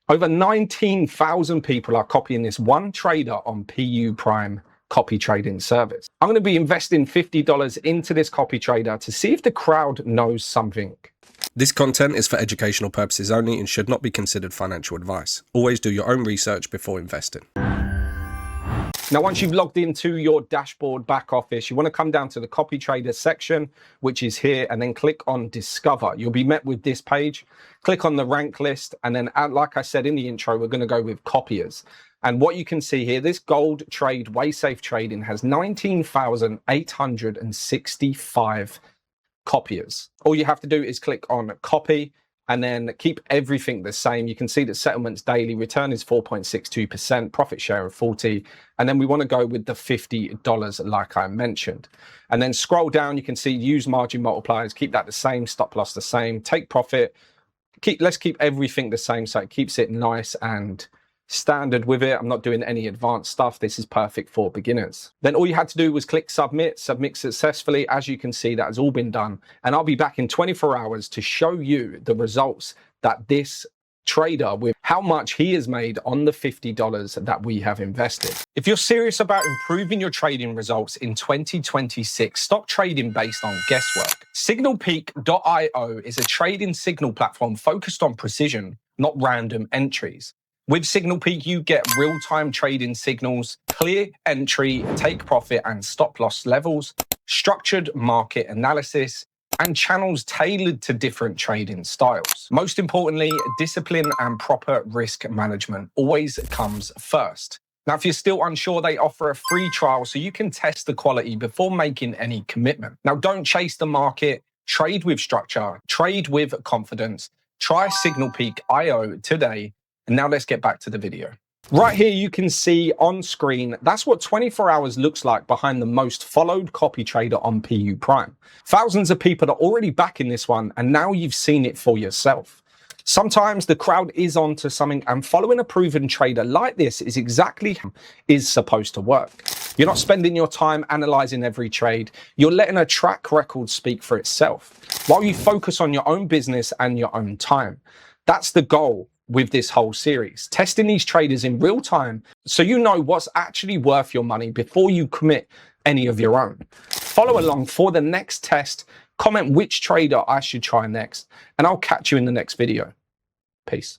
Over 19,000 people are copying this one trader on PU Prime copy trading service. I'm going to be investing $50 into this copy trader to see if the crowd knows something. This content is for educational purposes only and should not be considered financial advice. Always do your own research before investing. Now, once you've logged into your dashboard back office, you want to come down to the copy trader section, which is here, and then click on discover. You'll be met with this page. Click on the rank list. And then, like I said in the intro, we're going to go with copiers. And what you can see here, this gold trade, WaySafe Trading, has 19,865 copiers. All you have to do is click on copy and then keep everything the same. You can see that settlements daily, return is 4.62%, profit share of 40. And then we want to go with the $50 like I mentioned. And then scroll down, you can see use margin multipliers, keep that the same, stop loss the same, take profit. Let's keep everything the same so it keeps it nice and standard with it. I'm not doing any advanced stuff. This is perfect for beginners. Then all you had to do was click submit successfully. As you can see, that has all been done. And I'll be back in 24 hours to show you the results that this trader, with how much he has made on the $50 that we have invested. If you're serious about improving your trading results in 2026, stop trading based on guesswork. SignalPeak.io is a trading signal platform focused on precision, not random entries. With SignalPeak, you get real-time trading signals, clear entry, take profit and stop loss levels, structured market analysis, and channels tailored to different trading styles. Most importantly, discipline and proper risk management always comes first. Now, if you're still unsure, they offer a free trial so you can test the quality before making any commitment. Now, don't chase the market, trade with structure, trade with confidence. Try SignalPeak.io today. And now let's get back to the video. Right here, you can see on screen, that's what 24 hours looks like behind the most followed copy trader on PU Prime. Thousands of people are already backing this one, and now you've seen it for yourself. Sometimes the crowd is onto something, and following a proven trader like this is exactly how it is supposed to work. You're not spending your time analyzing every trade. You're letting a track record speak for itself while you focus on your own business and your own time. That's the goal with this whole series, testing these traders in real time so you know what's actually worth your money before you commit any of your own. Follow along for the next test, comment which trader I should try next, and I'll catch you in the next video. Peace.